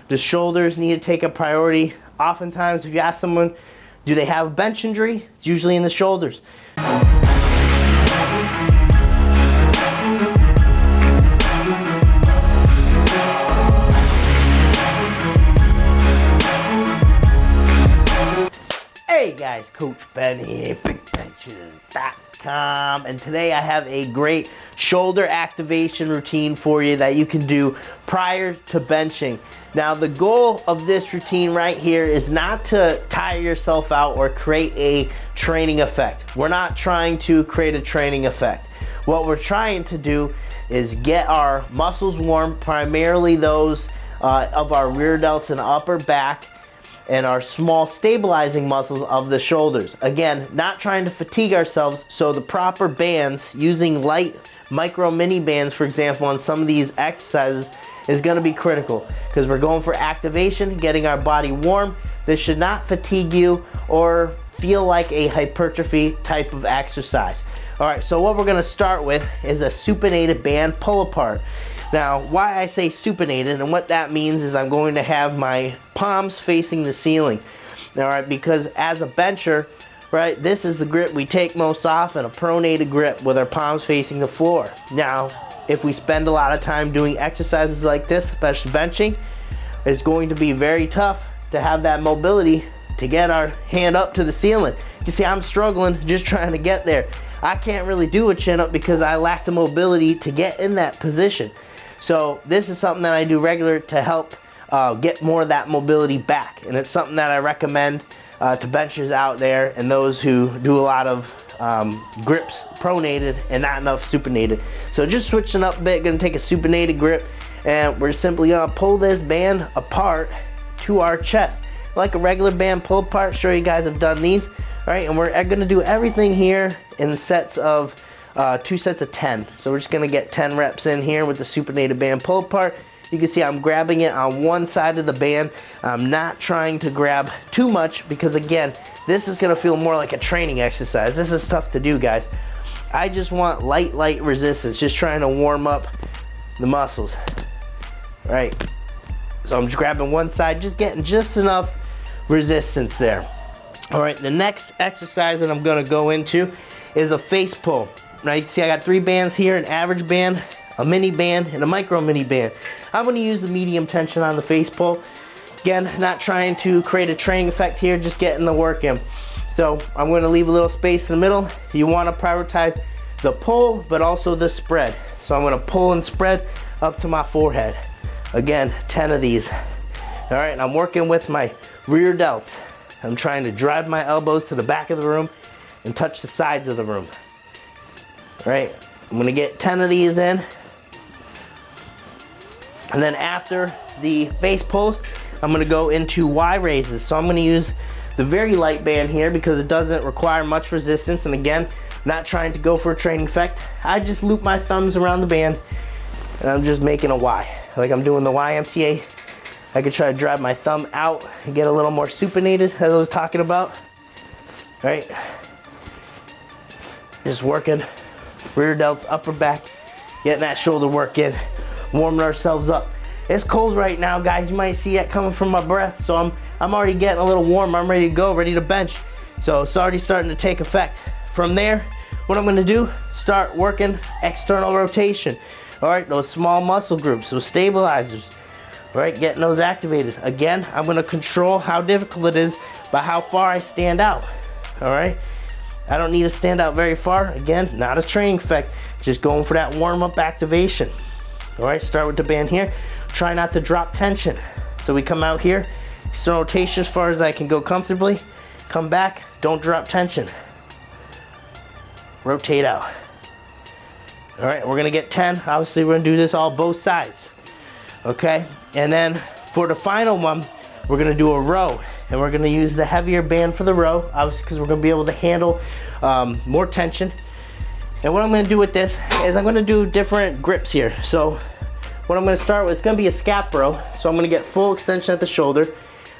the shoulders need to take a priority. Oftentimes, if you ask someone, do they have a bench injury? It's usually in the shoulders. Hey guys, Coach Ben here, BigBenches.com, and today I have a great shoulder activation routine for you that you can do prior to benching. Now, the goal of this routine right here is not to tire yourself out or create a training effect. We're not trying to create a training effect. What we're trying to do is get our muscles warm, primarily those of our rear delts and upper back, and our small stabilizing muscles of the shoulders. Again, not trying to fatigue ourselves, so the proper bands, using light micro mini bands, for example, on some of these exercises is gonna be critical because we're going for activation, getting our body warm. This should not fatigue you or feel like a hypertrophy type of exercise. All right, so what we're gonna start with is a supinated band pull apart. Now, why I say supinated, and what that means is I'm going to have my palms facing the ceiling. All right, because as a bencher, right, this is the grip we take most often, a pronated grip with our palms facing the floor. Now, if we spend a lot of time doing exercises like this, especially benching, it's going to be very tough to have that mobility to get our hand up to the ceiling. You see, I'm struggling just trying to get there. I can't really do a chin up because I lack the mobility to get in that position. So this is something that I do regular to help get more of that mobility back, and it's something that I recommend to benchers out there and those who do a lot of grips pronated and not enough supinated. So just switching up a bit, gonna take a supinated grip, and we're simply gonna pull this band apart to our chest like a regular band pull apart. Sure, you guys have done these, right? And we're gonna do everything here in sets of 2 sets of 10. So we're just gonna get 10 reps in here with the supinated band pull apart. You can see I'm grabbing it on one side of the band. I'm not trying to grab too much because, again, this is gonna feel more like a training exercise. This is tough to do, guys. I just want light resistance, just trying to warm up the muscles. All right, so I'm just grabbing one side, just getting just enough resistance there. All right, the next exercise that I'm gonna go into is a face pull. Right, see I got 3 bands here, an average band, a mini band, and a micro mini band. I'm gonna use the medium tension on the face pull. Again, not trying to create a training effect here, just getting the work in. So I'm gonna leave a little space in the middle. You wanna prioritize the pull, but also the spread. So I'm gonna pull and spread up to my forehead. Again, 10 of these. All right, and I'm working with my rear delts. I'm trying to drive my elbows to the back of the room and touch the sides of the room. All right, I'm gonna get 10 of these in. And then after the face pulls, I'm gonna go into Y raises. So I'm gonna use the very light band here because it doesn't require much resistance. And again, not trying to go for a training effect. I just loop my thumbs around the band and I'm just making a Y. Like I'm doing the YMCA. I could try to drive my thumb out and get a little more supinated, as I was talking about. All right, just working rear delts, upper back, getting that shoulder work in, warming ourselves up. It's cold right now, guys. You might see that coming from my breath. So I'm already getting a little warm. I'm ready to go, ready to bench. So it's already starting to take effect. From there, what I'm gonna do, start working external rotation. All right, those small muscle groups, those stabilizers. All right, getting those activated. Again, I'm gonna control how difficult it is by how far I stand out. All right, I don't need to stand out very far. Again, not a training effect, just going for that warm-up activation. All right, start with the band here. Try not to drop tension. So we come out here, external rotation as far as I can go comfortably. Come back, don't drop tension. Rotate out. All right, we're gonna get 10. Obviously, we're gonna do this all both sides. Okay, and then for the final one, we're gonna do a row. And we're gonna use the heavier band for the row, obviously, because we're gonna be able to handle more tension. And what I'm gonna do with this is I'm gonna do different grips here. So what I'm gonna start with, it's gonna be a scap row. So I'm gonna get full extension at the shoulder.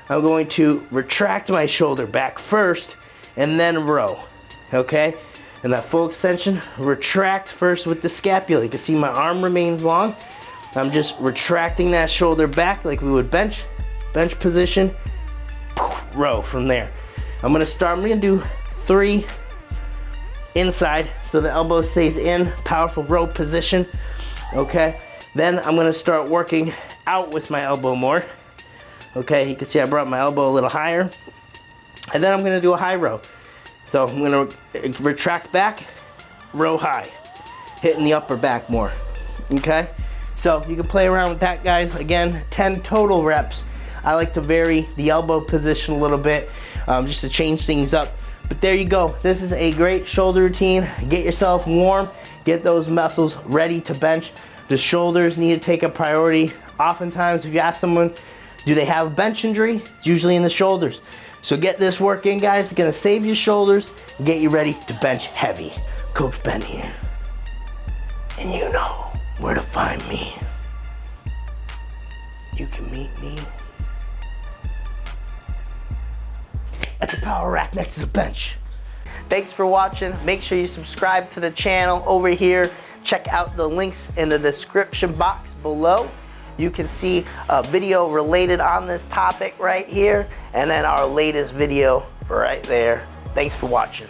I'm going to retract my shoulder back first and then row, okay? And that full extension, retract first with the scapula. You can see my arm remains long. I'm just retracting that shoulder back like we would bench, bench position, row from there. I'm gonna do 3 inside so the elbow stays in, powerful row position, okay? Then I'm gonna start working out with my elbow more. Okay, you can see I brought my elbow a little higher. And then I'm gonna do a high row. So I'm gonna retract back, row high, hitting the upper back more, okay? So you can play around with that, guys. Again, 10 total reps. I like to vary the elbow position a little bit, just to change things up. But there you go. This is a great shoulder routine. Get yourself warm, get those muscles ready to bench. The shoulders need to take a priority. Oftentimes, if you ask someone, do they have a bench injury? It's usually in the shoulders. So get this work in, guys. It's gonna save your shoulders and get you ready to bench heavy. Coach Ben here. And you know where to find me. You can meet me at the power rack next to the bench. Thanks for watching. Make sure you subscribe to the channel over here. Check out the links in the description box below. You can see a video related on this topic right here, and then our latest video right there. Thanks for watching.